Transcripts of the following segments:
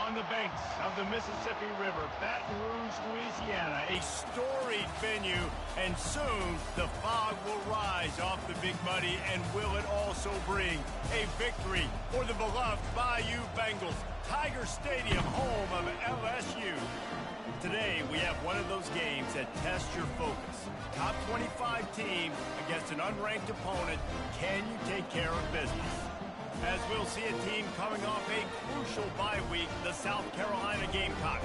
On the banks of the Mississippi River, Baton Rouge, Louisiana, a storied venue, and soon the fog will rise off the Big Muddy, and will it also bring a victory for the beloved Bayou Bengals, Tiger Stadium, home of LSU. Today, we have one of those games that tests your focus. Top 25 team against an unranked opponent. Can you take care of business? As we'll see a team coming off a crucial bye week, the South Carolina Gamecocks,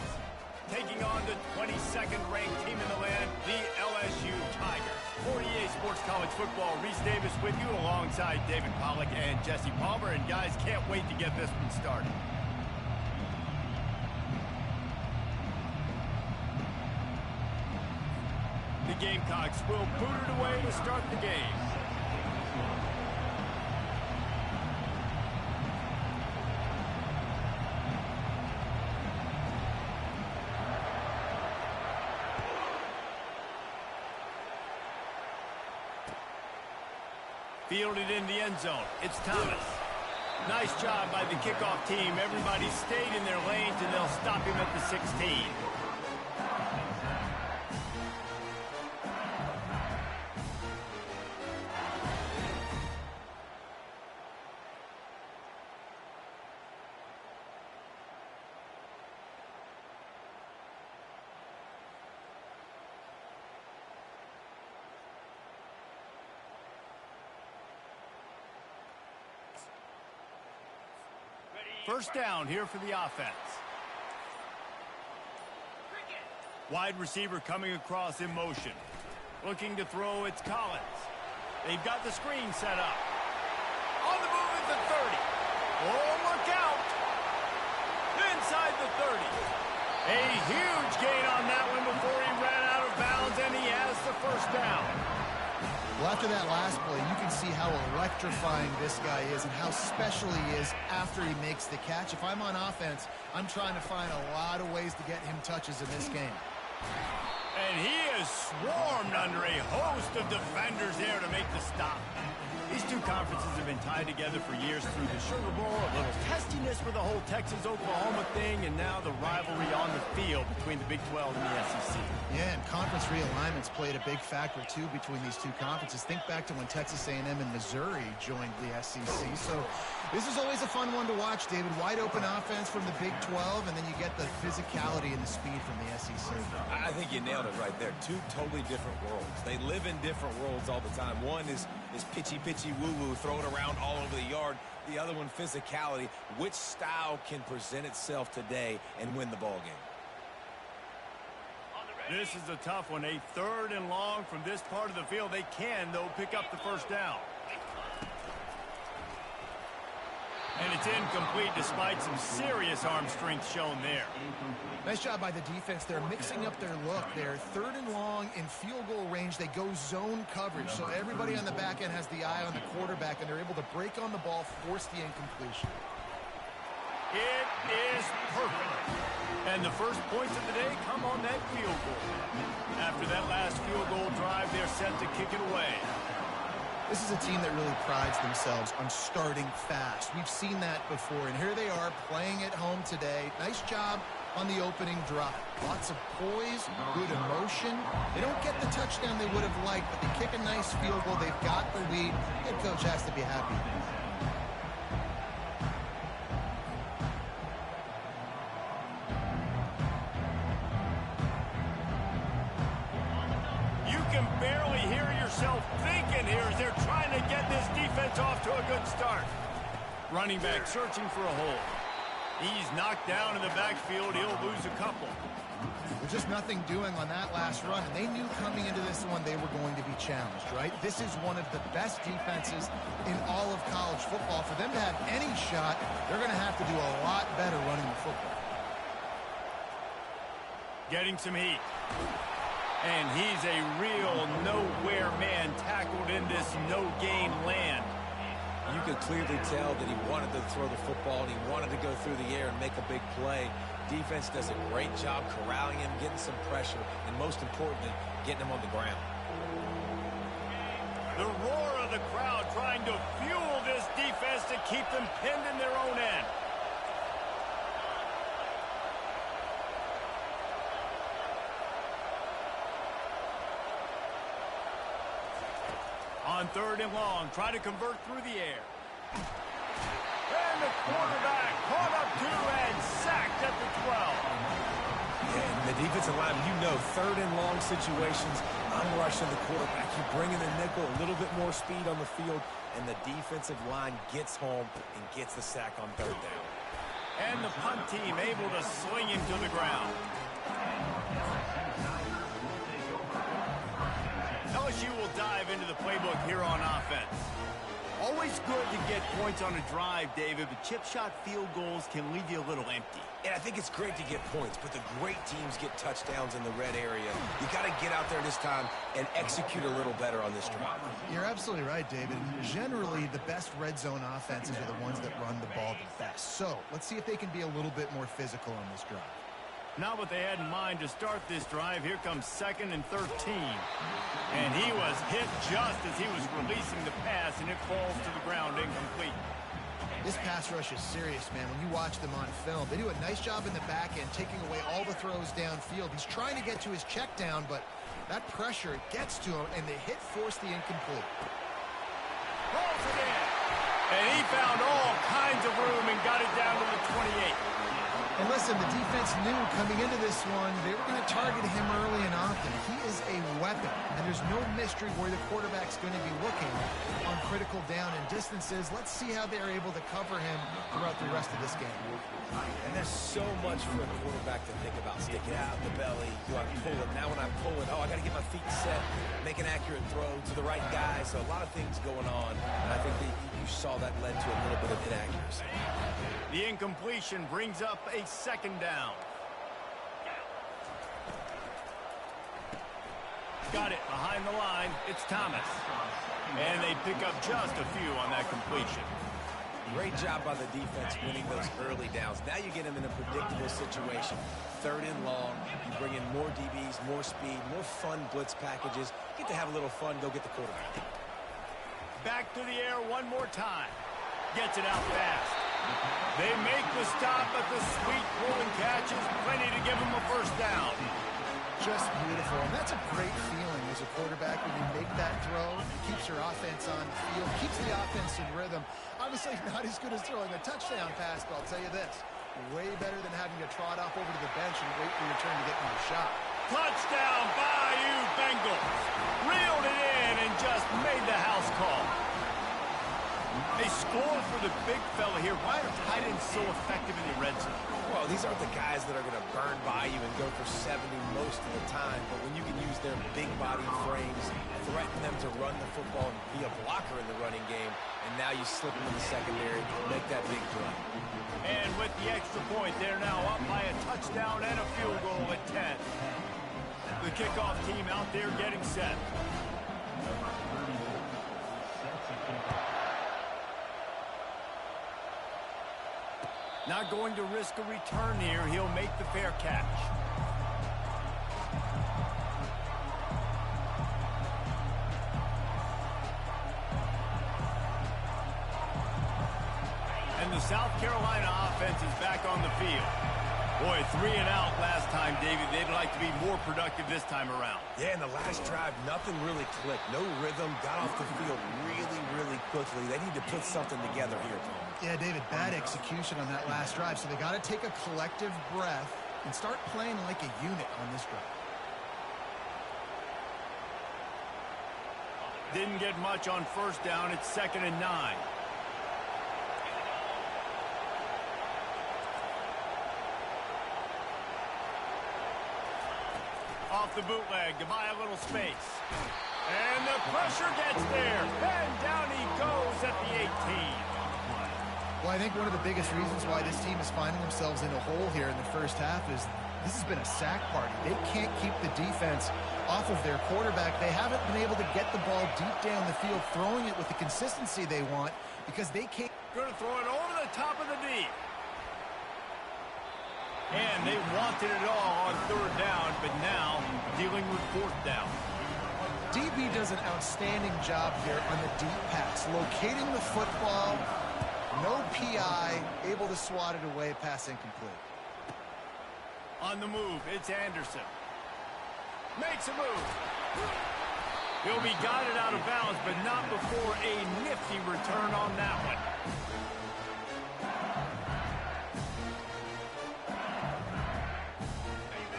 taking on the 22nd ranked team in the land, the LSU Tigers. For EA Sports College Football, Reese Davis with you alongside David Pollack and Jesse Palmer. And guys, can't wait to get this one started. The Gamecocks will boot it away to start the game. Fielded in the end zone. It's Thomas. Nice job by the kickoff team. Everybody stayed in their lanes, and they'll stop him at the 16. First down here for the offense. Wide receiver coming across in motion. Looking to throw, it's Collins. They've got the screen set up. On the move at the 30. Oh, look out! Inside the 30. A huge gain on that one before he ran out of bounds, and he has the first down. Well, after that last play, you can see how electrifying this guy is and how special he is after he makes the catch. If I'm on offense, I'm trying to find a lot of ways to get him touches in this game. And he is swarmed under a host of defenders there to make the stop. These two conferences have been tied together for years through the Sugar Bowl, a little testiness with the whole Texas-Oklahoma thing, and now the rivalry on the field between the Big 12 and the SEC. Yeah, and conference realignments played a big factor, too, between these two conferences. Think back to when Texas A&M and Missouri joined the SEC. So this is always a fun one to watch, David. Wide open offense from the Big 12, and then you get the physicality and the speed from the SEC. I think you nailed it right there. Two totally different worlds. They live in different worlds all the time. One is pitchy woo-woo, throw it around all over the yard. The other one, physicality. Which style can present itself today and win the ball game? This is a tough one. A 3rd and long from this part of the field. They can, though, pick up the first down. And it's incomplete despite some serious arm strength shown there. Nice job by the defense. They're mixing up their look. They're 3rd and long in field goal range. They go zone coverage. So everybody on the back end has the eye on the quarterback, and they're able to break on the ball, force the incompletion. It is perfect. And the first points of the day come on that field goal. After that last field goal drive, they're set to kick it away. This is a team that really prides themselves on starting fast. We've seen that before, and here they are playing at home today. Nice job on the opening drive. Lots of poise, good emotion. They don't get the touchdown they would have liked, but they kick a nice field goal. They've got the lead. Head coach has to be happy. Can barely hear yourself thinking here as they're trying to get this defense off to a good start. Running back searching for a hole. He's knocked down in the backfield. He'll lose a couple. There's just nothing doing on that last run, and they knew coming into this one they were going to be challenged, right? This is one of the best defenses in all of college football. For them to have any shot, they're going to have to do a lot better running the football. Getting some heat. And he's a real nowhere man tackled in this no-gain land. You could clearly tell that he wanted to throw the football and he wanted to go through the air and make a big play. Defense does a great job corralling him, getting some pressure, and most importantly, getting him on the ground. The roar of the crowd trying to fuel this defense to keep them pinned in their own end. On 3rd and long, try to convert through the air. And the quarterback caught up to and sacked at the 12. And the defensive line, you know, 3rd and long situations, I'm rushing the quarterback. You bring in the nickel, a little bit more speed on the field, and the defensive line gets home and gets the sack on 3rd down. And the punt team able to sling him to the ground. LSU will dive into the playbook here on offense. Always good to get points on a drive, David, but chip shot field goals can leave you a little empty. And I think it's great to get points, but the great teams get touchdowns in the red area. You got to get out there this time and execute a little better on this drive. You're absolutely right, David. Generally, the best red zone offenses are the ones that run the ball the best. So let's see if they can be a little bit more physical on this drive. Not what they had in mind to start this drive. Here comes 2nd and 13. And he was hit just as he was releasing the pass, and it falls to the ground incomplete. This pass rush is serious, man. When you watch them on film, they do a nice job in the back end, taking away all the throws downfield. He's trying to get to his check down, but that pressure gets to him, and the hit forced the incomplete. Rolls it in. And he found all kinds of room and got it down to the 28. And listen, the defense knew coming into this one, they were going to target him early and often. He is a weapon, and there's no mystery where the quarterback's going to be looking on critical down and distances. Let's see how they're able to cover him throughout the rest of this game. And there's so much for a quarterback to think about. Stick it out in the belly. Do I pull it? Now when I pull it, I got to get my feet set, make an accurate throw to the right guy. So a lot of things going on. And I think that you saw that led to a little bit of inaccuracy. The incompletion brings up a 2nd down. Got it behind the line. It's Thomas. And they pick up just a few on that completion. Great job by the defense winning those early downs. Now you get them in a predictable situation. 3rd and long. You bring in more DBs, more speed, more fun blitz packages. You get to have a little fun. Go get the quarterback. Back to the air one more time. Gets it out fast. They make the stop, but the sweet rolling catch is plenty to give them a 1st down. Just beautiful. And that's a great feeling as a quarterback when you make that throw. It keeps your offense on the field, keeps the offense in rhythm. Obviously not as good as throwing a touchdown pass, but I'll tell you this, way better than having to trot off over to the bench and wait for your turn to get another shot. Touchdown, Bayou Bengals. Reeled it in and just made the house call. They score for the big fella here. Why are tight ends so effective in the red zone? Well, these aren't the guys that are going to burn by you and go for 70 most of the time, but when you can use their big body frames, threaten them to run the football and be a blocker in the running game, and now you slip them in the secondary, make that big play. And with the extra point, they're now up by a touchdown and a field goal at 10. The kickoff team out there getting set. Not going to risk a return here. He'll make the fair catch. And the South Carolina offense is back on the field. Boy, 3 and out last time, David. They'd like to be more productive this time around. Yeah, in the last drive, nothing really clicked. No rhythm, got off the field really quickly. They need to put something together here, Tom. Yeah, David, bad execution on that last drive. So they got to take a collective breath and start playing like a unit on this drive. Didn't get much on 1st down. It's 2nd and 9. Off the bootleg to buy a little space. And the pressure gets there. And down he goes at the 18. Well, I think one of the biggest reasons why this team is finding themselves in a hole here in the first half is this has been a sack party. They can't keep the defense off of their quarterback. They haven't been able to get the ball deep down the field, throwing it with the consistency they want because they can't. Going to throw it over the top of the D. And they wanted it all on 3rd down, but now dealing with 4th down. DB does an outstanding job here on the deep pass, locating the football, no PI, able to swat it away, pass incomplete. On the move, it's Anderson. Makes a move. He'll be guided out of bounds, but not before a nifty return on that one.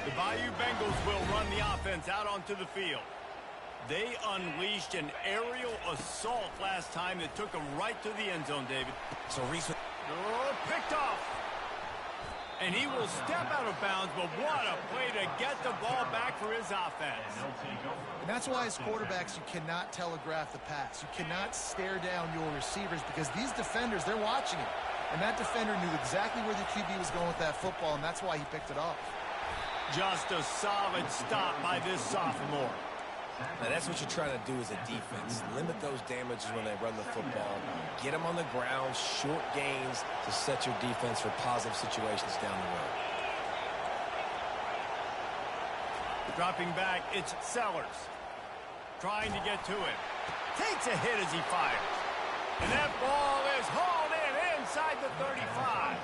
The Bayou Bengals will run the offense out onto the field. They unleashed an aerial assault last time that took them right to the end zone, David. So Reese... picked off. And he will step out of bounds, but what a play to get the ball back for his offense. And that's why as quarterbacks, you cannot telegraph the pass. You cannot stare down your receivers because these defenders, they're watching it. And that defender knew exactly where the QB was going with that football, and that's why he picked it off. Just a solid stop by this sophomore. Now, that's what you're trying to do as a defense. Limit those damages when they run the football. Get them on the ground, short gains to set your defense for positive situations down the road. Dropping back, it's Sellers. Trying to get to it. Takes a hit as he fires. And that ball is hauled in inside the 35.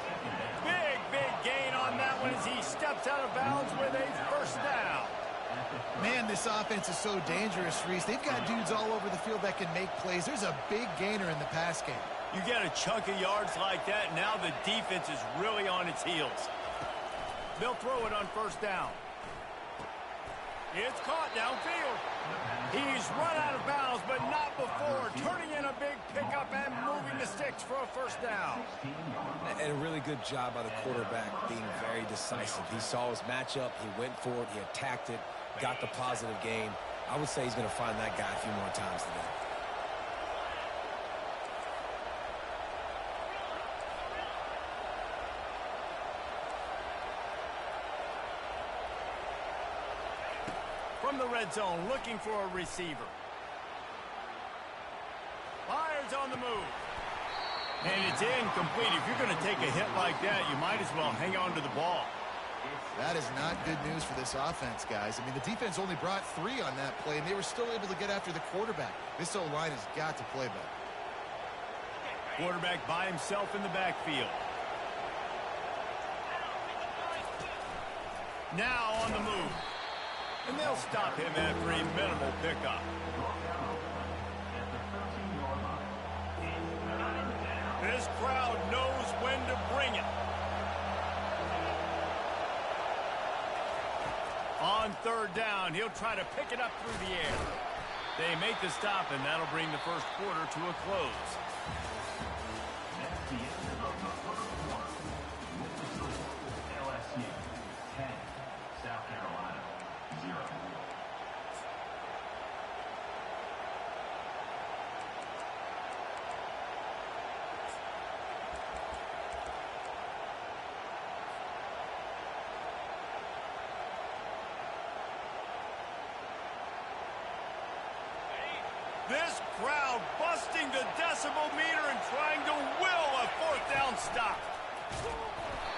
Big gain on that one as he steps out of bounds with a first down. Man, this offense is so dangerous, Reese. They've got dudes all over the field that can make plays. There's a big gainer in the pass game. You get a chunk of yards like that, now the defense is really on its heels. They'll throw it on first down. It's caught downfield. He's run out of bounds, but not before turning in a big pickup and moving the sticks for a first down. And a really good job by the quarterback being very decisive. He saw his matchup, he went for it, he attacked it, got the positive gain. I would say he's going to find that guy a few more times today. From the red zone, looking for a receiver. Fires on the move. And it's incomplete. If you're going to take a hit like that, you might as well hang on to the ball. That is not good news for this offense, guys. I mean, the defense only brought 3 on that play, and they were still able to get after the quarterback. This O-line has got to play better. Quarterback by himself in the backfield. Now on the move. And they'll stop him after a minimal pickup. This crowd knows when to bring it. On third down, he'll try to pick it up through the air. They make the stop, and that'll bring the first quarter to a close. LSU 10, South Carolina 0. This crowd busting the decibel meter and trying to will a fourth down stop.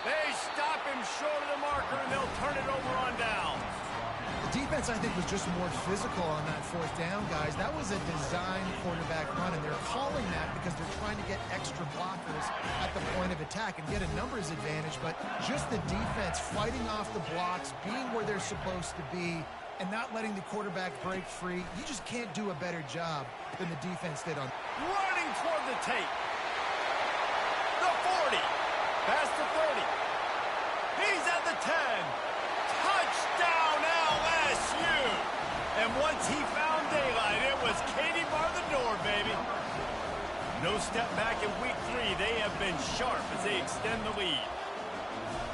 They stop him short of the marker, and they'll turn it over on down. The defense, I think, was just more physical on that fourth down, guys. That was a design quarterback run, and they're calling that because they're trying to get extra blockers at the point of attack and get a numbers advantage. But just the defense fighting off the blocks, being where they're supposed to be, and not letting the quarterback break free, you just can't do a better job than the defense did on. Running toward the tape. The 40. Past the 30. He's at the 10. Touchdown LSU. And once he found daylight, it was Katie bar the door, baby. No step back in week 3. They have been sharp as they extend the lead.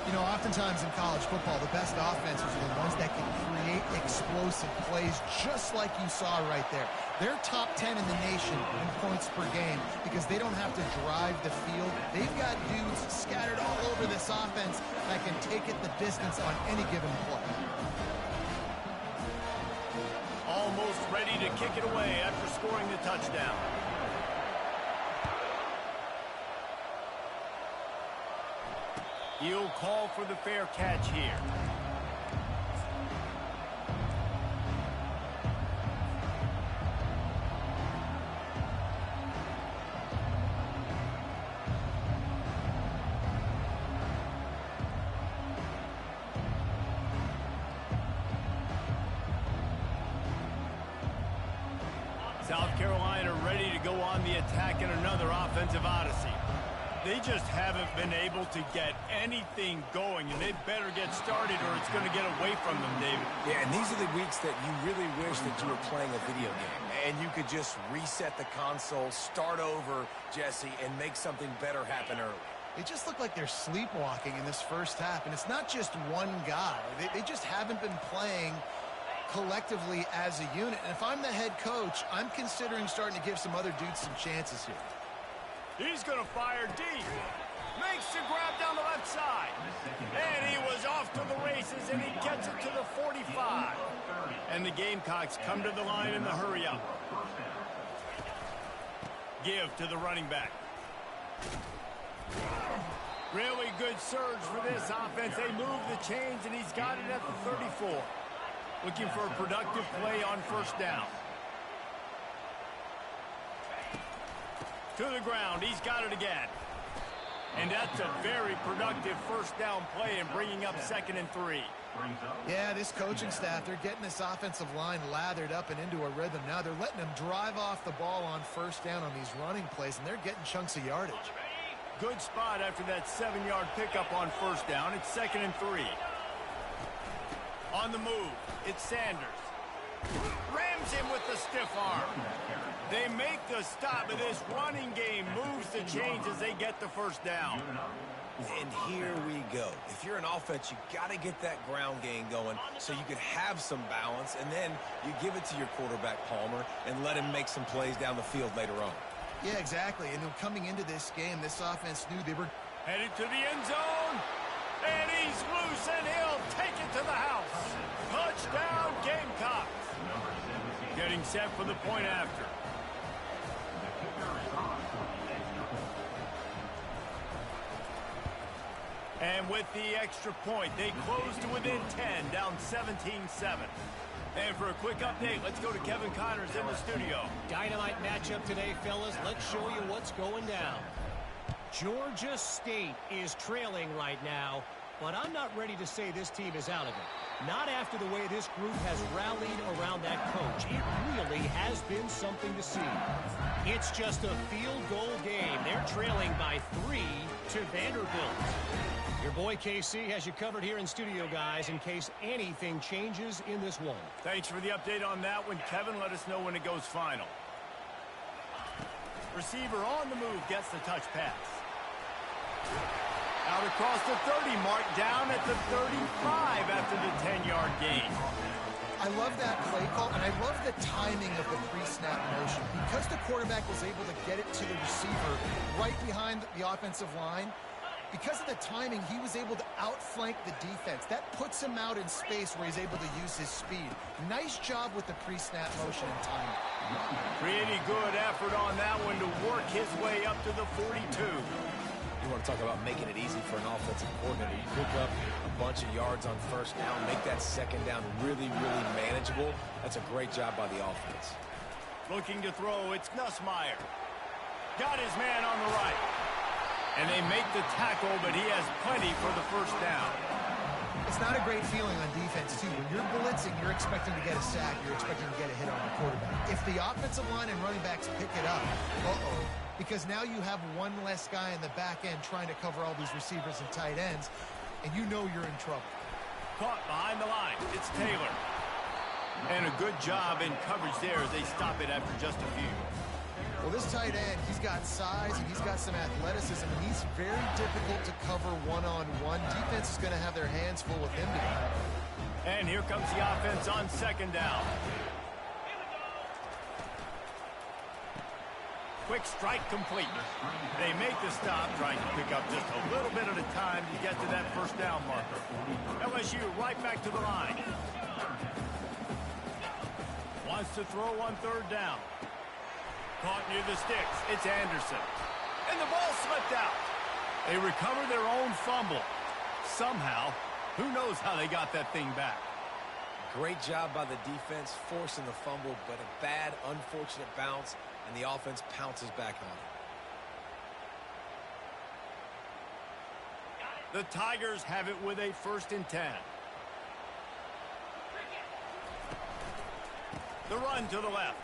You know, oftentimes in college football, the best offenses are the ones that can create explosive plays just like you saw right there. They're top 10 in the nation in points per game because they don't have to drive the field. They've got dudes scattered all over this offense that can take it the distance on any given play. Almost ready to kick it away after scoring the touchdown. He'll call for the fair catch here. South Carolina ready to go on the attack in another offensive odyssey. They just haven't been able to get anything going, and they better get started or it's going to get away from them, David. Yeah, and these are the weeks that you really wish that you were playing a video game, and you could just reset the console, start over, Jesse, and make something better happen early. They just look like they're sleepwalking in this first half, and it's not just one guy. They just haven't been playing collectively as a unit. And if I'm the head coach, I'm considering starting to give some other dudes some chances here. He's going to fire deep. Makes the grab down the left side. And he was off to the races, and he gets it to the 45. And the Gamecocks come to the line in the hurry-up. Give to the running back. Really good surge for this offense. They move the chains, and he's got it at the 34. Looking for a productive play on first down. To the ground. He's got it again. And that's a very productive first down play and bringing up 2nd and 3. Yeah, this coaching staff, they're getting this offensive line lathered up and into a rhythm. Now they're letting them drive off the ball on first down on these running plays, and they're getting chunks of yardage. Good spot after that 7-yard pickup on first down. It's 2nd and 3. On the move, it's Sanders. Rams him with the stiff arm. They make the stop, but this running game moves the chains as they get the first down. And here we go. If you're an offense, you got to get that ground game going so you can have some balance, and then you give it to your quarterback, Palmer, and let him make some plays down the field later on. Yeah, exactly. And coming into this game, this offense knew they were headed to the end zone. And he's loose, and he'll take it to the house. Touchdown, Gamecocks. Getting set for the point after. And with the extra point, they close to within 10, down 17-7. And for a quick update, let's go to Kevin Connors in the studio. Dynamite matchup today, fellas. Let's show you what's going down. Georgia State is trailing right now, but I'm not ready to say this team is out of it. Not after the way this group has rallied around that coach. It really has been something to see. It's just a field goal game. They're trailing by 3 to Vanderbilt. Your boy KC has you covered here in studio, guys, in case anything changes in this one. Thanks for the update on that one, Kevin. Let us know when it goes final. Receiver on the move gets the touch pass. Out across the 30 mark, down at the 35 after the 10-yard gain. I love that play call, and I love the timing of the pre-snap motion. Because the quarterback was able to get it to the receiver right behind the offensive line, because of the timing, he was able to outflank the defense. That puts him out in space where he's able to use his speed. Nice job with the pre-snap motion and timing. Pretty good effort on that one to work his way up to the 42. You want to talk about making it easy for an offensive coordinator. You pick up a bunch of yards on first down, make that second down really, really manageable. That's a great job by the offense. Looking to throw, it's Nussmeier. Got his man on the right. And they make the tackle, but he has plenty for the first down. It's not a great feeling on defense, too. When you're blitzing, you're expecting to get a sack. You're expecting to get a hit on the quarterback. If the offensive line and running backs pick it up, because now you have one less guy in the back end trying to cover all these receivers and tight ends, and you know you're in trouble. Caught behind the line. It's Taylor. And a good job in coverage there as they stop it after just a few. Well, this tight end, he's got size and he's got some athleticism, and he's very difficult to cover one-on-one. Defense is going to have their hands full with him today. And here comes the offense on second down. Quick strike complete. They make the stop, trying to pick up just a little bit at a time to get to that first down marker. LSU right back to the line. Wants to throw on third down. Caught near the sticks. It's Anderson. And the ball slipped out. They recover their own fumble. Somehow, who knows how they got that thing back. Great job by the defense forcing the fumble, but a bad, unfortunate bounce, and the offense pounces back on it. The Tigers have it with a 1st and 10. The run to the left.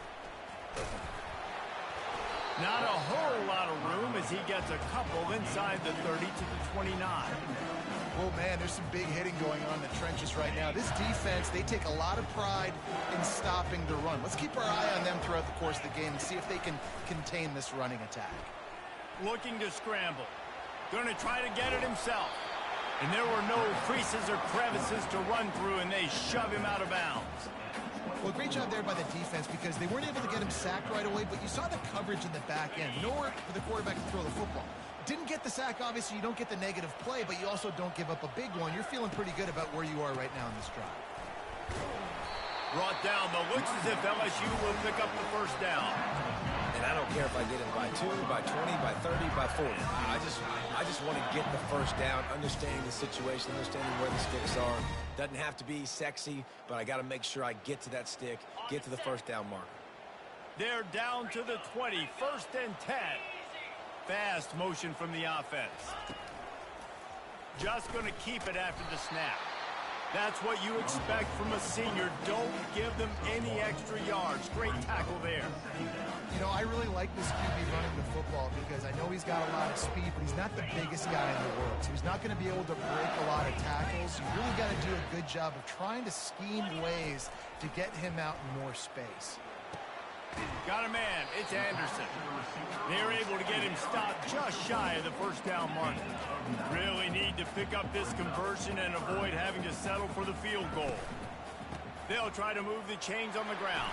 Not a whole lot of room as he gets a couple inside the 30 to the 29. Oh, man, there's some big hitting going on in the trenches right now. This defense, they take a lot of pride in stopping the run. Let's keep our eye on them throughout the course of the game and see if they can contain this running attack. Looking to scramble. Going to try to get it himself. And there were no creases or crevices to run through, and they shove him out of bounds. Well, great job there by the defense because they weren't able to get him sacked right away, but you saw the coverage in the back end. Nowhere for the quarterback to throw the football. Didn't get the sack, obviously. You don't get the negative play, but you also don't give up a big one. You're feeling pretty good about where you are right now in this drive. Brought down, but looks as if LSU will pick up the first down. And I don't care if I get it by 2, by 20, by 30, by 40. I just want to get the first down, understanding the situation, understanding where the sticks are. Doesn't have to be sexy, but I got to make sure I get to that stick, get to the first down marker. They're down to the 20, 1st and 10. Fast motion from the offense. Just going to keep it after the snap. That's what you expect from a senior. Don't give them any extra yards. Great tackle there. You know, I really like this QB running the football because I know he's got a lot of speed, but he's not the biggest guy in the world. So he's not going to be able to break a lot of tackles. You really got to do a good job of trying to scheme ways to get him out in more space. Got a man. It's Anderson. They're able to get him stopped just shy of the first down mark. Really need to pick up this conversion and avoid having to settle for the field goal. They'll try to move the chains on the ground.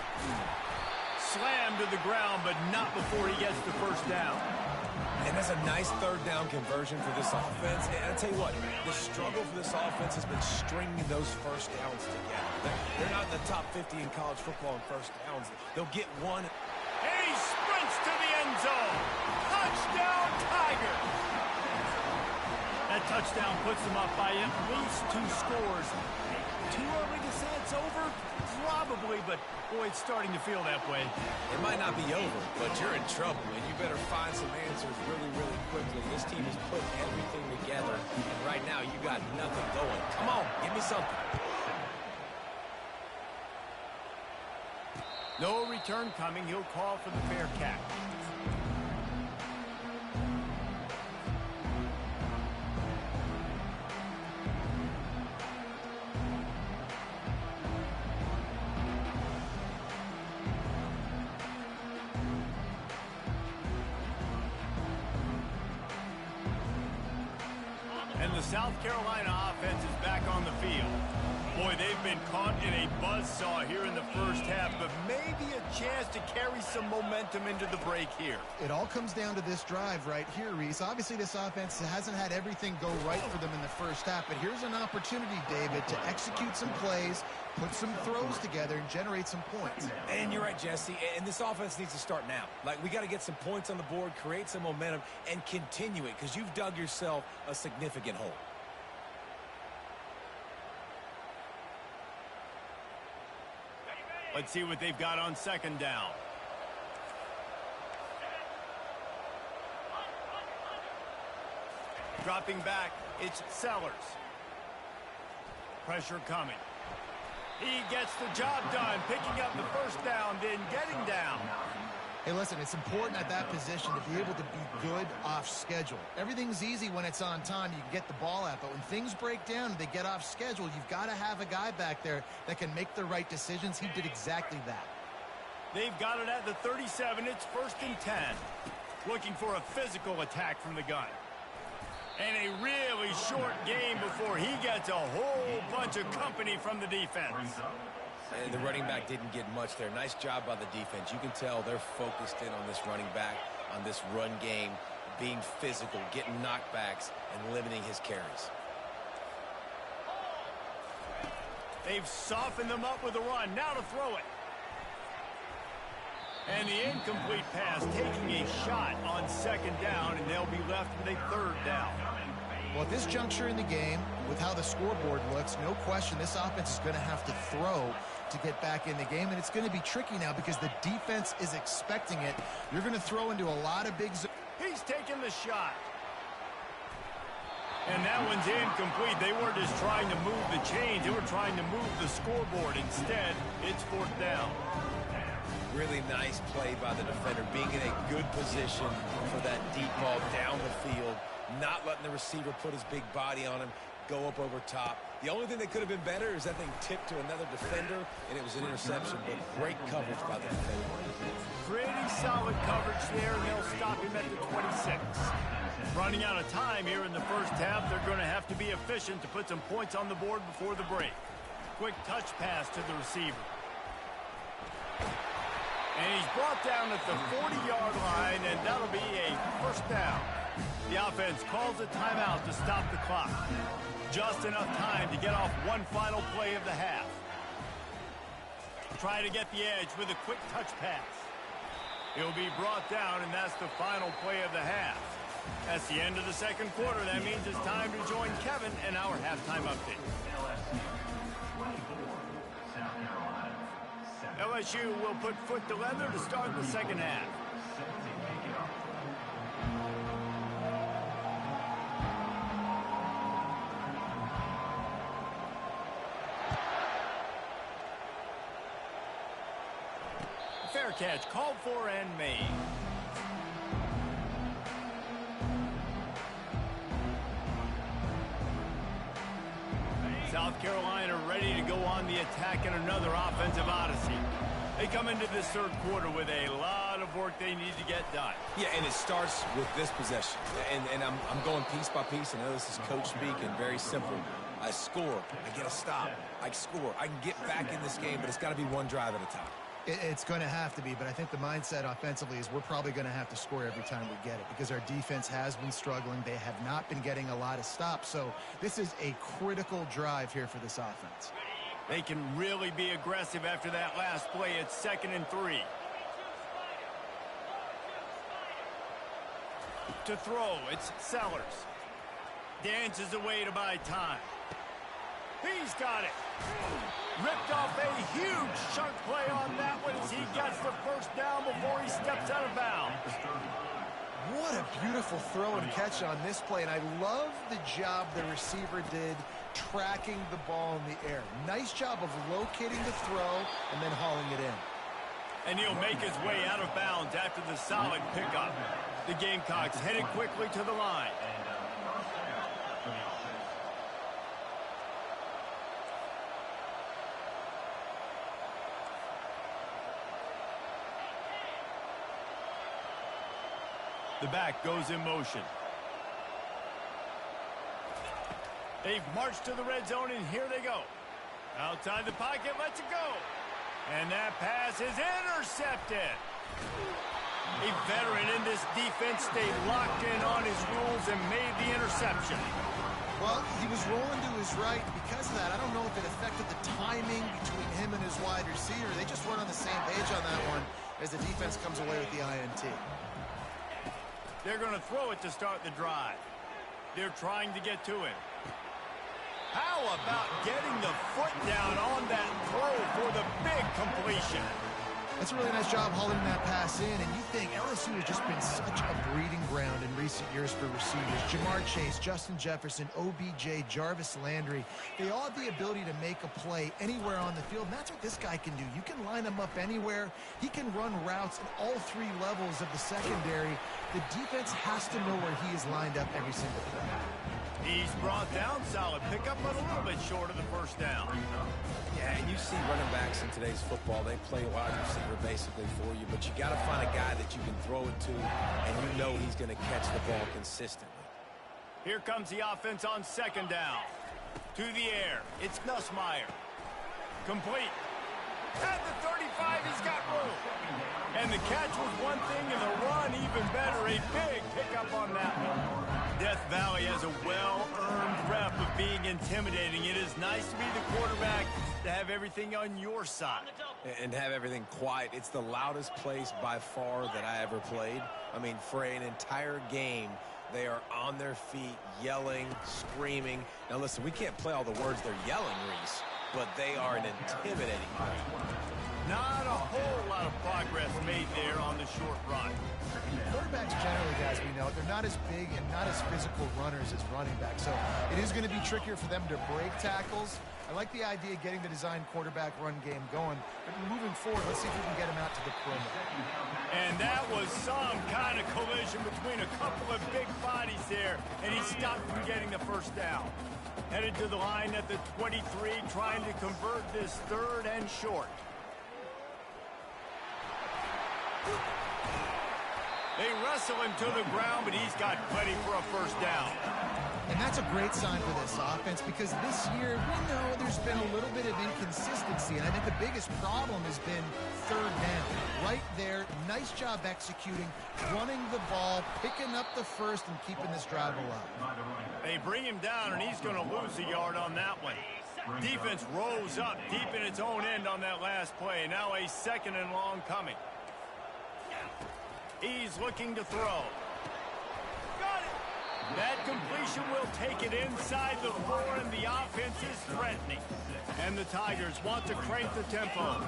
Slammed to the ground, but not before he gets the first down. And that's a nice third down conversion for this offense. And I'll tell you what, the struggle for this offense has been stringing those first downs together. They're not in the top 50 in college football in first downs. They'll get one. And he sprints to the end zone. Touchdown, Tigers. That touchdown puts them up by at least 2 scores. Too early to say it's over? Probably, but boy, it's starting to feel that way. It might not be over, but you're in trouble, and you better find some answers really, really quickly. This team has put everything together, and right now you got nothing going. Come on, give me something. No return coming. He'll call for the fair catch. And the South Carolina offense is back on the field. Boy, they've been caught in a buzzsaw here in the first half, but maybe a chance to carry some momentum into the break here. It all comes down to this drive right here, Reese. Obviously, this offense hasn't had everything go right for them in the first half, but here's an opportunity, David, to execute some plays, put some throws together, and generate some points. And you're right, Jesse, and this offense needs to start now. Like, we got to get some points on the board, create some momentum, and continue it, because you've dug yourself a significant hole. Let's see what they've got on second down. Dropping back, it's Sellers. Pressure coming. He gets the job done, picking up the first down, then getting down. Hey, listen, it's important at that position to be able to be good off schedule. Everything's easy when it's on time. You can get the ball out. But when things break down and they get off schedule, you've got to have a guy back there that can make the right decisions. He did exactly that. They've got it at the 37. It's 1st and 10. Looking for a physical attack from the gun. And a really short game before he gets a whole bunch of company from the defense. And the running back didn't get much there. Nice job by the defense. You can tell they're focused in on this running back, on this run game, being physical, getting knockbacks, and limiting his carries. They've softened them up with a run. Now to throw it. And the incomplete pass taking a shot on second down, and they'll be left with a third down. Well, at this juncture in the game, with how the scoreboard looks, no question this offense is going to have to throw to get back in the game, and it's going to be tricky now because the defense is expecting it. You're going to throw into a lot of big... He's taking the shot. And that one's incomplete. They weren't just trying to move the chains. They were trying to move the scoreboard. Instead, it's 4th down. Really nice play by the defender, being in a good position for that deep ball down the field, not letting the receiver put his big body on him, go up over top. The only thing that could have been better is that thing tipped to another defender, and it was an interception, but great coverage by the defender. Pretty solid coverage there, and they'll stop him at the 26. Running out of time here in the first half, they're going to have to be efficient to put some points on the board before the break. Quick touch pass to the receiver. And he's brought down at the 40-yard line, and that'll be a first down. The offense calls a timeout to stop the clock. Just enough time to get off one final play of the half. Try to get the edge with a quick touch pass. He'll be brought down, and that's the final play of the half. That's the end of the second quarter. That means it's time to join Kevin in our halftime update. LSU will put foot to leather to start the second half. Fair catch called for and made. South Carolina ready to go on the attack in another offensive odyssey. They come into this third quarter with a lot of work they need to get done. Yeah, and it starts with this possession. And I'm going piece by piece. I know this is coach speak and very simple. I score. I get a stop. I score. I can get back in this game, but it's got to be one drive at a time. It's going to have to be, but I think the mindset offensively is we're probably going to have to score every time we get it because our defense has been struggling. They have not been getting a lot of stops, so this is a critical drive here for this offense. They can really be aggressive after that last play. It's 2nd and 3. To throw, it's Sellers. Dances away to buy time. He's got it. Ripped off a huge chunk play on that one as he gets the first down before he steps out of bounds. What a beautiful throw and catch on this play, and I love the job the receiver did tracking the ball in the air. Nice job of locating the throw and then hauling it in. And he'll make his way out of bounds after the solid pickup. The Gamecocks headed quickly to the line. The back goes in motion. They've marched to the red zone, and here they go. Outside the pocket, lets it go. And that pass is intercepted. A veteran in this defense stayed locked in on his rules and made the interception. Well, he was rolling to his right. Because of that, I don't know if it affected the timing between him and his wide receiver. They just weren't on the same page on that one as the defense comes away with the INT. They're going to throw it to start the drive. They're trying to get to him. How about getting the foot down on that throw for the big completion? That's a really nice job hauling that pass in, and you think LSU has just been such a breeding ground in recent years for receivers. Jamar Chase, Justin Jefferson, OBJ, Jarvis Landry, they all have the ability to make a play anywhere on the field, and that's what this guy can do. You can line him up anywhere. He can run routes at all three levels of the secondary. The defense has to know where he is lined up every single play. He's brought down, solid pickup, but a little bit short of the first down. Yeah, and you see running backs in today's football, they play wide receiver basically for you, but you got to find a guy that you can throw it to, and you know he's going to catch the ball consistently. Here comes the offense on second down. To the air, it's Nussmeier. Complete. At the 35, he's got room. And the catch was one thing, and the run even better. A big pickup on that one. Death Valley has a well-earned rep of being intimidating. It is nice to be the quarterback, to have everything on your side. And have everything quiet. It's the loudest place by far that I ever played. I mean, for an entire game, they are on their feet, yelling, screaming. Now, listen, we can't play all the words they're yelling, Reese, but they are an intimidating crowd. Not a whole lot of progress made there on the short run. Quarterbacks generally, guys, we know, they're not as big and not as physical runners as running backs. So it is going to be trickier for them to break tackles. I like the idea of getting the design quarterback run game going. But moving forward, let's see if we can get him out to the perimeter. And that was some kind of collision between a couple of big bodies there, and he stopped from getting the first down. Headed to the line at the 23, trying to convert this third and short. They wrestle him to the ground, but he's got plenty for a first down. And that's a great sign for this offense because this year we know there's been a little bit of inconsistency, and I think the biggest problem has been third down. Right there, nice job executing, running the ball, picking up the first, and keeping this drive alive. They bring him down, and he's going to lose a yard on that one. Defense rose up deep in its own end on that last play. Now a second and long coming. He's looking to throw. Got it! That completion will take it inside the 4, and the offense is threatening. And the Tigers want to crank the tempo.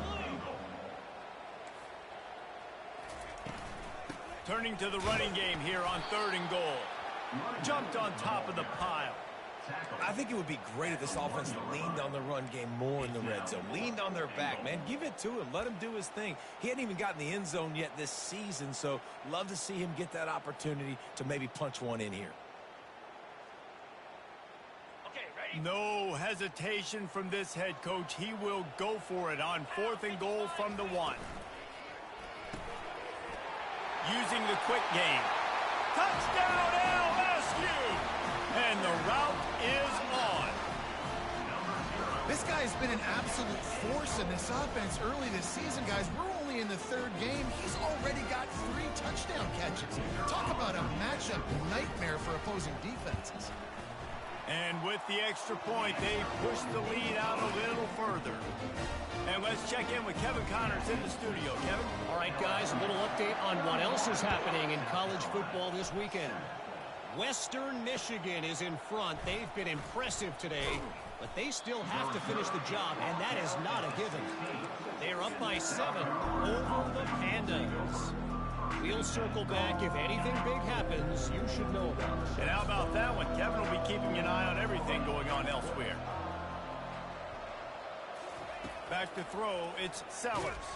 Turning to the running game here on 3rd and goal. Jumped on top of the pile. I think it would be great if this offense leaned on the run game more in the red zone. Leaned on their back, man. Give it to him. Let him do his thing. He hadn't even gotten the end zone yet this season, so love to see him get that opportunity to maybe punch one in here. No hesitation from this head coach. He will go for it on 4th and goal from the 1. Using the quick game. Touchdown LSU! And the route is on. This guy's been an absolute force in this offense early this season, guys. We're only in the 3rd game. He's already got 3 touchdown catches. Talk about a matchup nightmare for opposing defenses. And with the extra point, they push the lead out a little further. And let's check in with Kevin Connors in the studio. Kevin? All right, guys, a little update on what else is happening in college football this weekend. Western Michigan is in front. They've been impressive today, but they still have to finish the job, and that is not a given. They are up by 7 over the Pandas. We'll circle back. If anything big happens, you should know about it. And how about that one? Kevin will be keeping an eye on everything going on elsewhere. Back to throw, it's Sellers.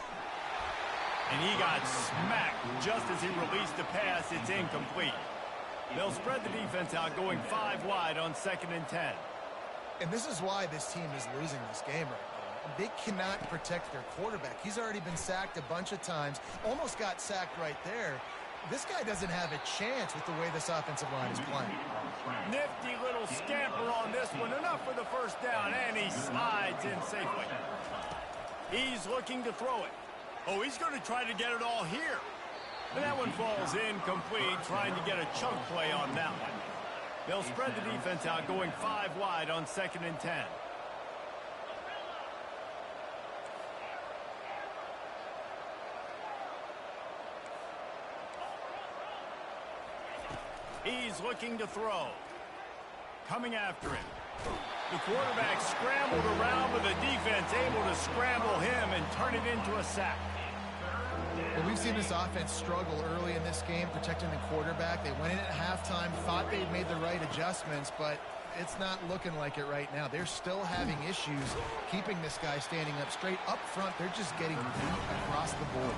And he got smacked just as he released the pass. It's incomplete. They'll spread the defense out, going 5 wide on 2nd and 10. And this is why this team is losing this game right now. They cannot protect their quarterback. He's already been sacked a bunch of times, almost got sacked right there. This guy doesn't have a chance with the way this offensive line is playing. Nifty little scamper on this one. Enough for the first down, and he slides in safely. He's looking to throw it. Oh, he's going to try to get it all here. And that one falls incomplete, trying to get a chunk play on that one. They'll spread the defense out, going 5 wide on 2nd and 10. He's looking to throw. Coming after him. The quarterback scrambled around, but the defense able to scramble him and turn it into a sack. Well, we've seen this offense struggle early in this game, protecting the quarterback. They went in at halftime, thought they'd made the right adjustments, but it's not looking like it right now. They're still having issues keeping this guy standing up straight. Up front, they're just getting beat across the board.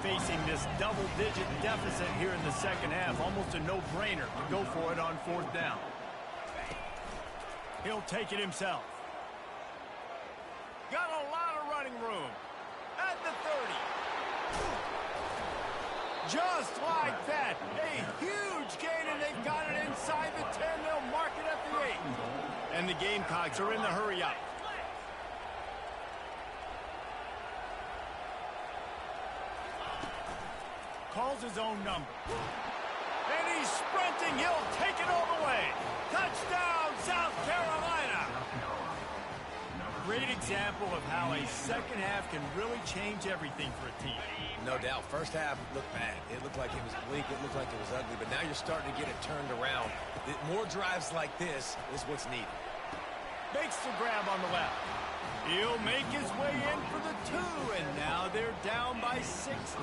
Facing this double-digit deficit here in the second half, almost a no-brainer to go for it on 4th down. He'll take it himself. Got a lot of running room. At the 30. Just like that. A huge gain, and they've got it inside the 10. They'll mark it at the 8. And the Gamecocks are in the hurry-up. Calls his own number. And he's sprinting. He'll take it all the way. Touchdown, South Carolina. Great example of how a second half can really change everything for a team. No doubt. First half looked bad. It looked like it was bleak. It looked like it was ugly. But now you're starting to get it turned around. More drives like this is what's needed. Makes the grab on the left. He'll make his way in for the 2. And now they're down by 16.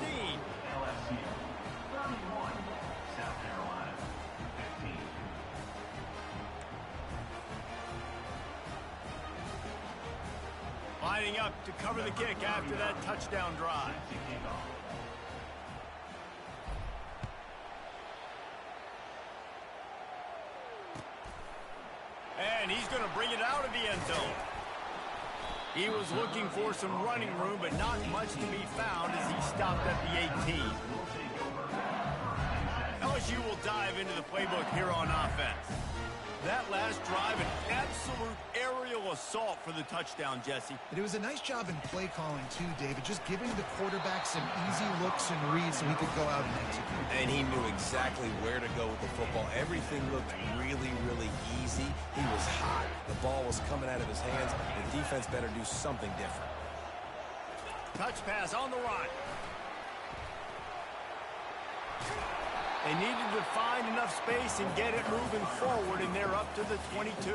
up to cover the kick after that touchdown drive. And he's going to bring it out of the end zone. He was looking for some running room, but not much to be found as he stopped at the 18. LSU will dive into the playbook here on offense. That last drive, an absolute aerial assault for the touchdown, Jesse. But it was a nice job in play calling, too, David, just giving the quarterback some easy looks and reads so he could go out and execute. And he knew exactly where to go with the football. Everything looked really, really easy. He was hot. The ball was coming out of his hands. The defense better do something different. Touch pass on the run. They needed to find enough space and get it moving forward, and they're up to the 22.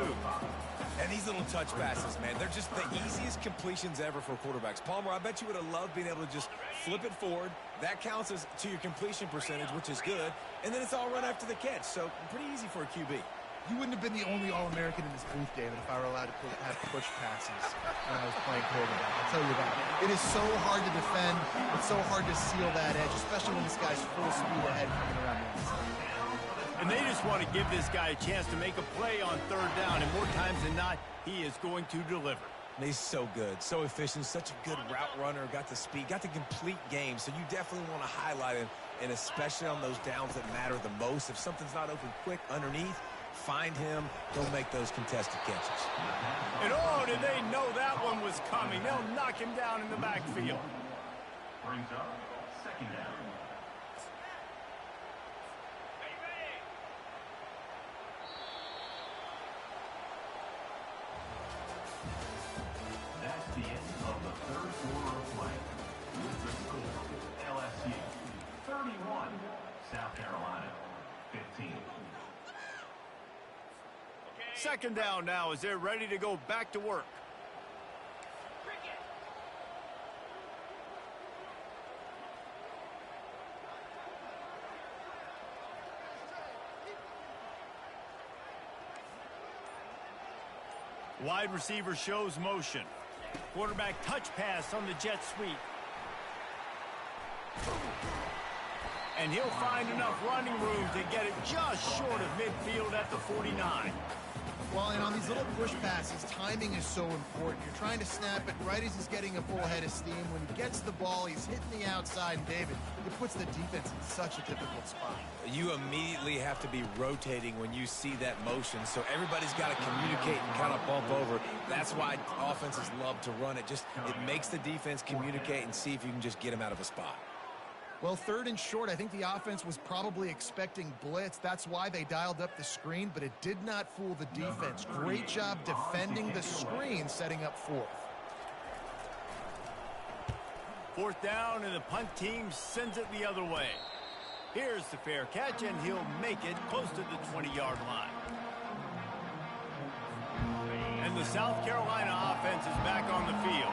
And these little touch passes, man, they're just the easiest completions ever for quarterbacks. Palmer, I bet you would have loved being able to just flip it forward. That counts as to your completion percentage, which is good. And then it's all run after the catch, so pretty easy for a QB. You wouldn't have been the only All-American in this booth, David, if I were allowed to have push passes when I was playing quarterback. I'll tell you that. It is so hard to defend. It's so hard to seal that edge, especially when this guy's full speed ahead coming around the inside. And they just want to give this guy a chance to make a play on third down, and more times than not, he is going to deliver. And he's so good, so efficient, such a good route runner, got the speed, got the complete game, so you definitely want to highlight him, and especially on those downs that matter the most. If something's not open quick underneath, find him, he'll make those contested catches. And oh, did they know that one was coming. They'll knock him down in the backfield. Brings up second down. That's the end of the third quarter of play. With the score, LSU 31, South Carolina 15. Second down now as they're ready to go back to work. Wide receiver shows motion. Quarterback touch pass on the jet sweep. And he'll find enough running room to get it just short of midfield at the 49. Well, and on these little push passes, timing is so important. You're trying to snap it right as he's getting a full head of steam. When he gets the ball, he's hitting the outside, and David, it puts the defense in such a difficult spot. You immediately have to be rotating when you see that motion, so everybody's got to communicate and kind of bump over. That's why offenses love to run it. It makes the defense communicate and see if you can just get him out of a spot. Well, third and short, I think the offense was probably expecting blitz. That's why they dialed up the screen, but it did not fool the defense. Great job defending the screen, setting up fourth. Fourth down, and the punt team sends it the other way. Here's the fair catch, and he'll make it close to the 20-yard line. And the South Carolina offense is back on the field.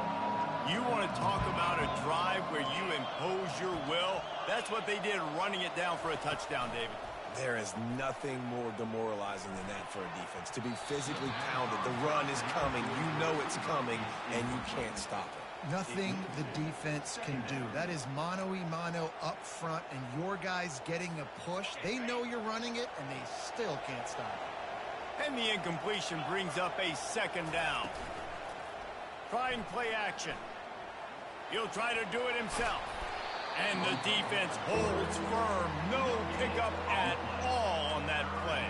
You want to talk about a drive where you impose your will? That's what they did, running it down for a touchdown, David. There is nothing more demoralizing than that for a defense. To be physically pounded, the run is coming, you know it's coming, and you can't stop it. Nothing the defense can do. That is mano-a-mano up front, and your guys getting a push. They know you're running it, and they still can't stop it. And the incompletion brings up a second down. Trying play action. He'll try to do it himself. And the defense holds firm. No pickup at all on that play.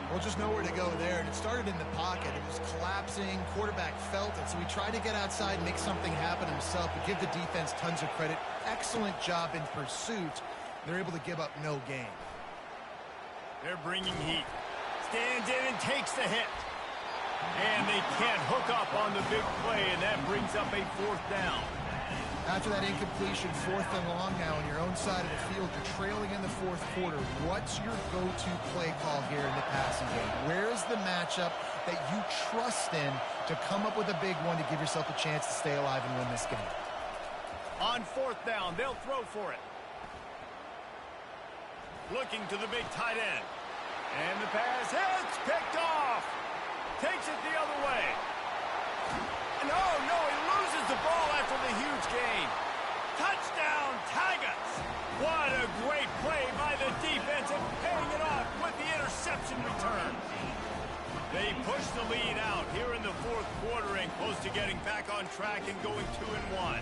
Well, just nowhere to go there. And it started in the pocket. It was collapsing. Quarterback felt it. So he tried to get outside and make something happen himself. But give the defense tons of credit. Excellent job in pursuit. They're able to give up no gain. They're bringing heat. Stands in and takes the hit. And they can't hook up on the big play, and that brings up a fourth down. After that incompletion, fourth and long now on your own side of the field, you're trailing in the fourth quarter. What's your go-to play call here in the passing game? Where's the matchup that you trust in to come up with a big one to give yourself a chance to stay alive and win this game? On fourth down, they'll throw for it. Looking to the big tight end. And the pass hits, picked off. Takes it the other way. And oh, no, he loses the ball after the huge gain. Touchdown, Tigers! What a great play by the defense and paying it off with the interception return. They push the lead out here in the fourth quarter and close to getting back on track and going 2-1.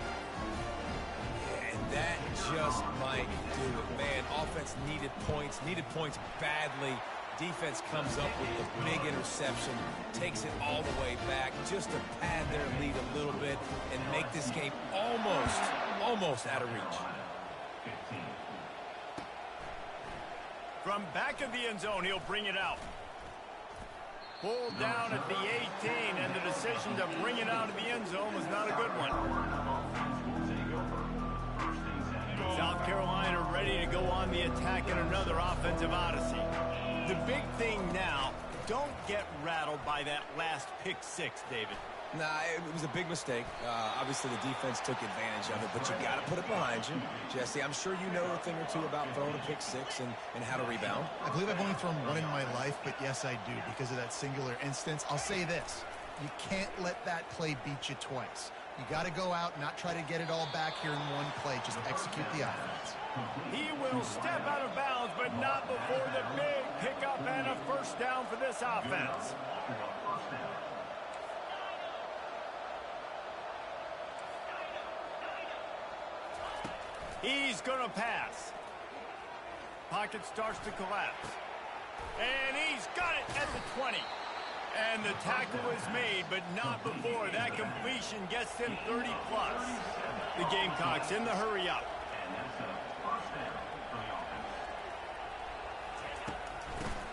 And that just might do it. Man, offense needed points badly. Defense comes up with the big interception, takes it all the way back just to pad their lead a little bit and make this game almost out of reach. From back of the end zone, he'll bring it out. Pulled down at the 18, and the decision to bring it out of the end zone was not a good one. South Carolina ready to go on the attack in another offensive odyssey. The big thing now, don't get rattled by that last pick six, David. Nah, it was a big mistake. Obviously, the defense took advantage of it, but you got to put it behind you. Jesse, I'm sure you know a thing or two about throwing a pick six and how to rebound. I believe I've only thrown one in my life, but yes, I do because of that singular instance. I'll say this. You can't let that play beat you twice. You got to go out and not try to get it all back here in one play. Just execute the offense. He will step out of bounds, but not before the big pickup and a first down for this offense. He's going to pass. Pocket starts to collapse. And he's got it at the 20. And the tackle is made, but not before that completion gets them 30+. The Gamecocks in the hurry up.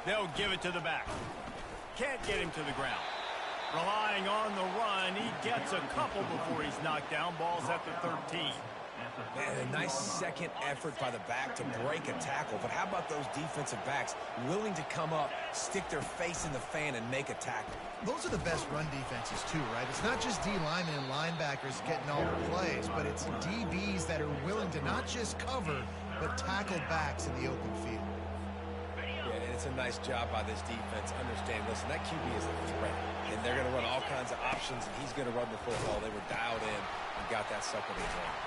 They'll give it to the back. Can't get him to the ground. Relying on the run, he gets a couple before he's knocked down. Ball's at the 13. Man, a nice second effort by the back to break a tackle. But how about those defensive backs willing to come up, stick their face in the fan, and make a tackle? Those are the best run defenses, too, right? It's not just D linemen and linebackers getting all the plays, but it's DBs that are willing to not just cover, but tackle backs in the open field. Yeah, and it's a nice job by this defense. Understand, listen, that QB is a threat. And they're going to run all kinds of options, and he's going to run the football. They were dialed in and got that sucker in his hand.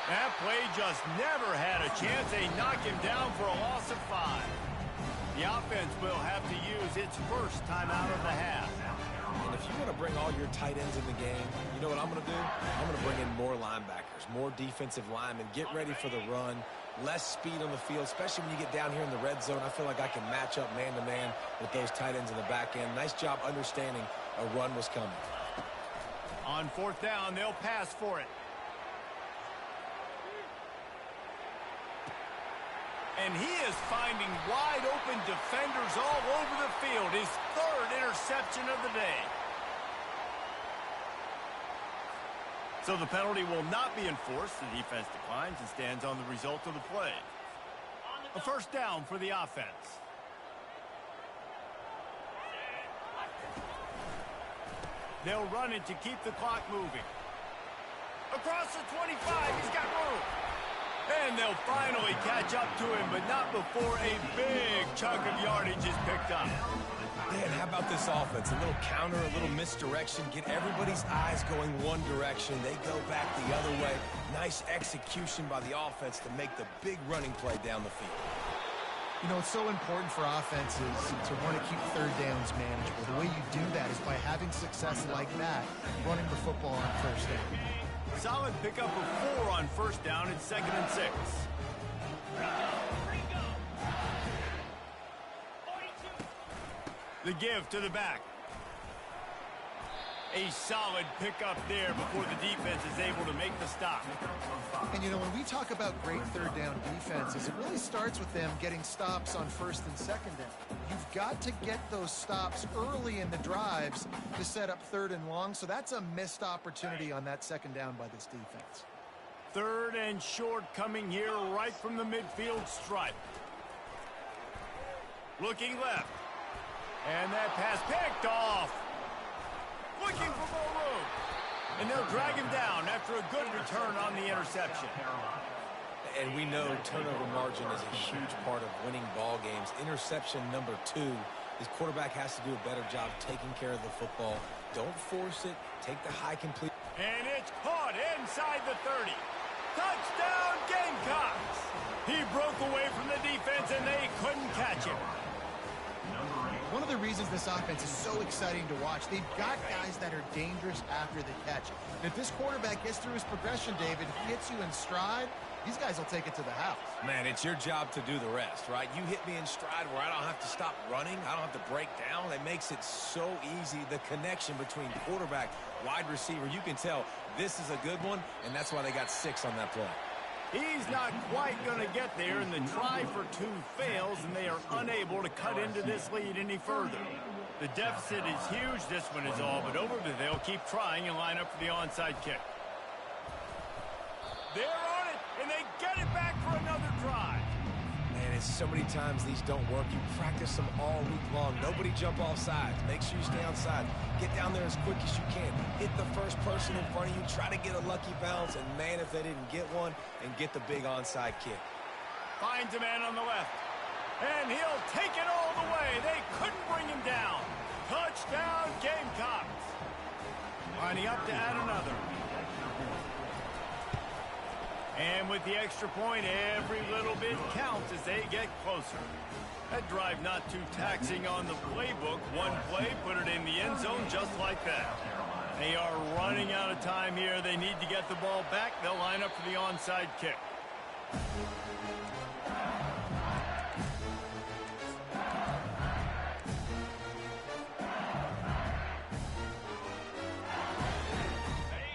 That play just never had a chance. They knock him down for a loss of 5. The offense will have to use its first timeout of the half. And if you want to bring all your tight ends in the game, you know what I'm going to do? I'm going to bring in more linebackers, more defensive linemen, get ready for the run, less speed on the field, especially when you get down here in the red zone. I feel like I can match up man-to-man with those tight ends in the back end. Nice job understanding a run was coming. On fourth down, they'll pass for it. And he is finding wide-open defenders all over the field. His third interception of the day. So the penalty will not be enforced. The defense declines and stands on the result of the play. A first down for the offense. They'll run it to keep the clock moving. Across the 25, he's got room. And they'll finally catch up to him, but not before a big chunk of yardage is picked up. Man, how about this offense? A little counter, a little misdirection, get everybody's eyes going one direction. They go back the other way. Nice execution by the offense to make the big running play down the field. You know, it's so important for offenses to want to keep third downs manageable. The way you do that is by having success like that, running the football on first down. Solid pickup of 4 on first down and 2nd and 6. The give to the back. A solid pickup there before the defense is able to make the stop. And, you know, when we talk about great third down defenses, it really starts with them getting stops on first and second down. You've got to get those stops early in the drives to set up third and long, so that's a missed opportunity on that second down by this defense. Third and short coming here right from the midfield stripe. Looking left. And that pass picked off. Looking for more room. And they'll drag him down after a good return on the interception. And we know turnover margin is a huge part of winning ball games. Interception number 2 His quarterback has to do a better job taking care of the football. Don't force it. Take the high complete. And it's caught inside the 30. Touchdown, Gamecocks! He broke away from the defense, and they couldn't catch him. One of the reasons this offense is so exciting to watch, they've got guys that are dangerous after the catch. And if this quarterback gets through his progression, David, hits you in stride, these guys will take it to the house. Man, it's your job to do the rest, right? You hit me in stride where I don't have to stop running. I don't have to break down. It makes it so easy. The connection between quarterback, wide receiver, you can tell this is a good one, and that's why they got 6 on that play. He's not quite going to get there, and the try for 2 fails, and they are unable to cut into this lead any further. The deficit is huge. This one is all but over, but they'll keep trying and line up for the onside kick. They're on it, and they get it back for another drive. Man, it's so many times these don't work. You practice them all week long. Nobody jump off sides. Make sure you stay on sides. Get down there as quick as you can. Hit the first person in front of you. Try to get a lucky bounce. And, man, if they didn't get one, and get the big onside kick. Finds a man on the left. And he'll take it all the way. They couldn't bring him down. Touchdown, Gamecocks. Lining up to add another. And with the extra point, every little bit counts as they get closer. That drive not too taxing on the playbook. One play, put it in the end zone just like that. They are running out of time here. They need to get the ball back. They'll line up for the onside kick.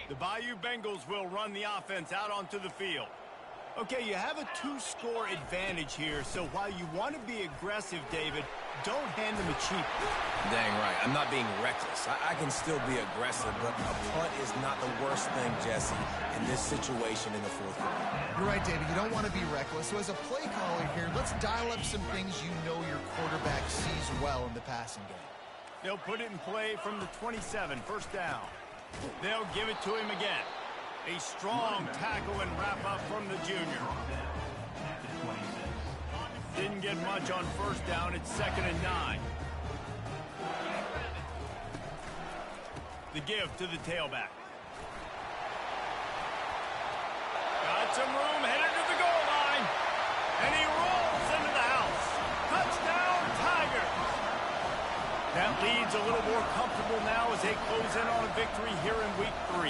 The Bayou Bengals will run the offense out onto the field. Okay, you have a 2-score advantage here, so while you want to be aggressive, David, don't hand them a cheap. Dang right. I'm not being reckless. I can still be aggressive, but a punt is not the worst thing, Jesse, in this situation in the fourth quarter. You're right, David. You don't want to be reckless. So as a play caller here, let's dial up some things you know your quarterback sees well in the passing game. They'll put it in play from the 27, first down. They'll give it to him again. A strong tackle and wrap-up from the junior. Didn't get much on first down. It's 2nd and 9. The give to the tailback. Got some room, headed to the goal line. And he rolls into the house. Touchdown, Tigers. That lead's a little more comfortable now as they close in on a victory here in week 3.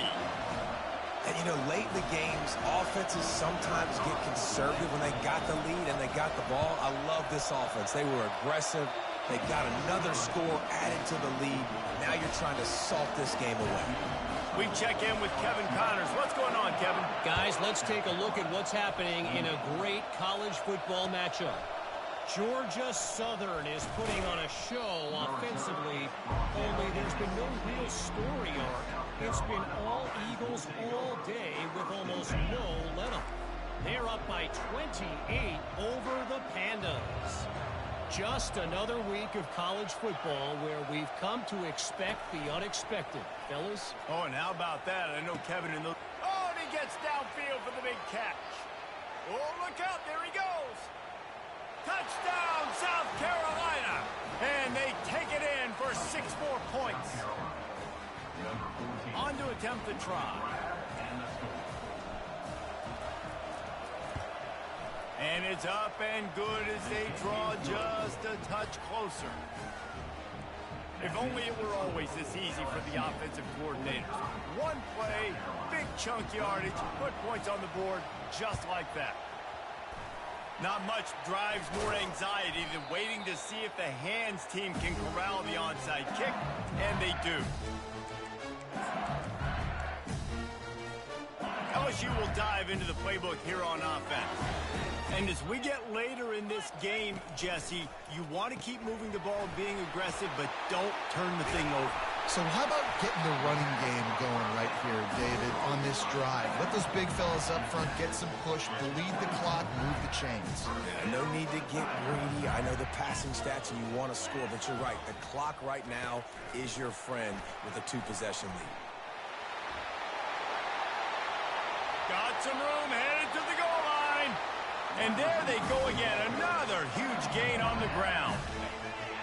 And, you know, late in the games, offenses sometimes get conservative when they got the lead and they got the ball. I love this offense. They were aggressive. They got another score added to the lead. Now you're trying to salt this game away. We check in with Kevin Connors. What's going on, Kevin? Guys, let's take a look at what's happening in a great college football matchup. Georgia Southern is putting on a show offensively, only there's been no real story arc. It's been all Eagles all day with almost no let-up. They're up by 28 over the Pandas. Just another week of college football where we've come to expect the unexpected. Fellas? Oh, and how about that? I know Kevin in the... Oh, and he gets downfield for the big catch. Oh, look out. There he goes. Touchdown, South Carolina. And they take it in for 6 more points. On to attempt the try. And it's up and good as they draw just a touch closer. If only it were always this easy for the offensive coordinators. One play, big chunk yardage, put points on the board just like that. Not much drives more anxiety than waiting to see if the hands team can corral the onside kick, and they do. LSU will dive into the playbook here on offense. And as we get later in this game, Jesse, you want to keep moving the ball, being aggressive, but don't turn the thing over. So how about getting the running game going right here, David, on this drive? Let those big fellas up front get some push, bleed the clock, move the chains. Yeah, no need to get greedy. I know the passing stats and you want to score, but you're right. The clock right now is your friend with a 2-possession lead. Got some room, headed to the goal line. And there they go again, another huge gain on the ground.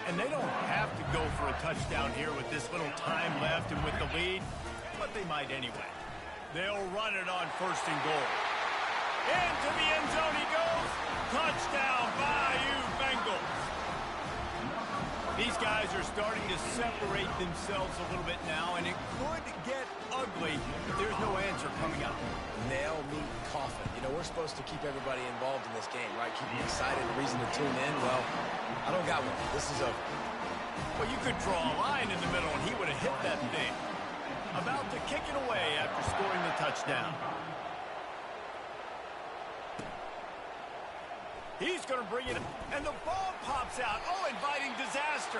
And they don't have to go for a touchdown here with this little time left and with the lead, but they might anyway. They'll run it on 1st and goal. Into the end zone he goes. Touchdown, Bayou Bengals. These guys are starting to separate themselves a little bit now, and it could get ugly, but there's no answer coming up. Nail, meat, coffin. You know, we're supposed to keep everybody involved in this game, right? Keep them excited, a reason to tune in. Well, I don't got one. This is over. Well, you could draw a line in the middle, and he would have hit that thing. About to kick it away after scoring the touchdown. He's going to bring it, and the ball pops out. Oh, inviting disaster.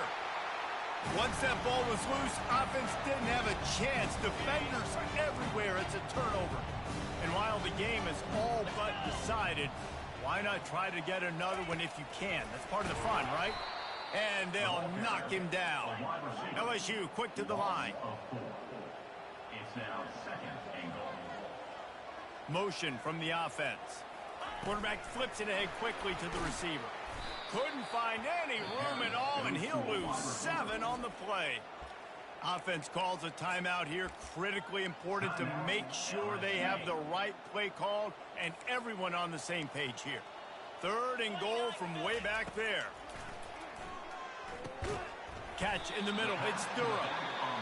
Once that ball was loose, offense didn't have a chance. Defenders everywhere. It's a turnover. And while the game is all but decided, why not try to get another one if you can? That's part of the fun, right? And they'll knock him down. LSU quick to the line. It's now 2nd and goal. Motion from the offense. Quarterback flips it ahead quickly to the receiver. Couldn't find any room at all, and he'll lose 7 on the play. Offense calls a timeout here. Critically important to make sure they have the right play called and everyone on the same page here. 3rd and goal from way back there. Catch in the middle. It's Durham.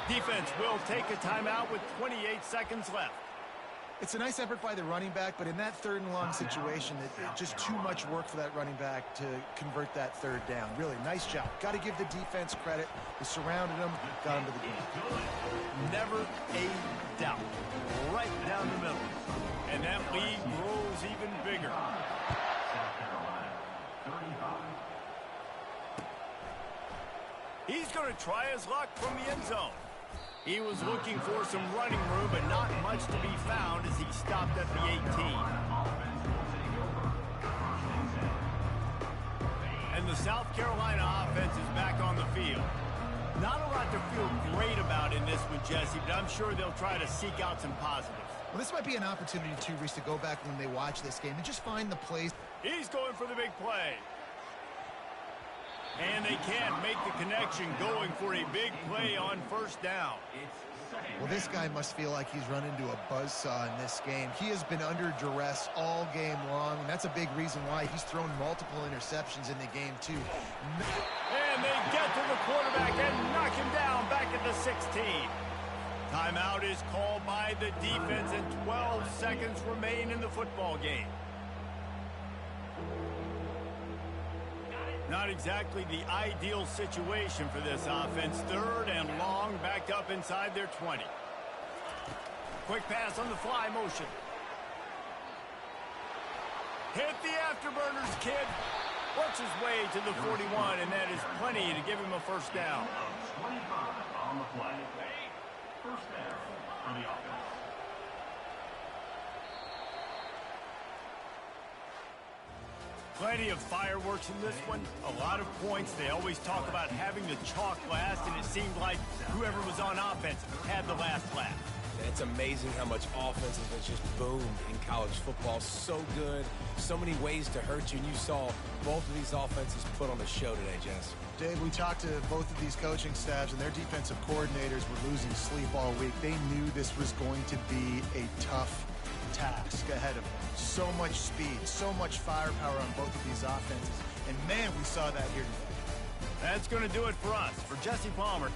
Defense will take a timeout with 28 seconds left. It's a nice effort by the running back, but in that 3rd and long situation, it's just too much work for that running back to convert that 3rd down. Really, nice job. Got to give the defense credit. They surrounded him, got him to the game. Never a doubt. Right down the middle. And that lead grows even bigger. South Carolina, 35. He's going to try his luck from the end zone. He was looking for some running room, but not much to be found as he stopped at the 18. And the South Carolina offense is back on the field. Not a lot to feel great about in this one, Jesse, but I'm sure they'll try to seek out some positives. Well, this might be an opportunity, too, Reese, to go back when they watch this game and just find the plays. He's going for the big play. And they can't make the connection, going for a big play on 1st down. Well, this guy must feel like he's run into a buzzsaw in this game. He has been under duress all game long, and that's a big reason why he's thrown multiple interceptions in the game, too. And they get to the quarterback and knock him down back at the 16. Timeout is called by the defense, and 12 seconds remain in the football game. Not exactly the ideal situation for this offense. 3rd and long, backed up inside their 20. Quick pass on the fly motion. Hit the afterburners, kid. Works his way to the 41, and that is plenty to give him a 1st down. 25 on the play. 1st down for the offense. Plenty of fireworks in this one. A lot of points. They always talk about having the chalk last, and it seemed like whoever was on offense had the last laugh. It's amazing how much offense has just boomed in college football. So good. So many ways to hurt you. And you saw both of these offenses put on the show today, Jess. Dave, we talked to both of these coaching staffs, and their defensive coordinators were losing sleep all week. They knew this was going to be a tough task ahead of them. So much speed, so much firepower on both of these offenses. And, man, we saw that here today. That's going to do it for us. For Jesse Palmer,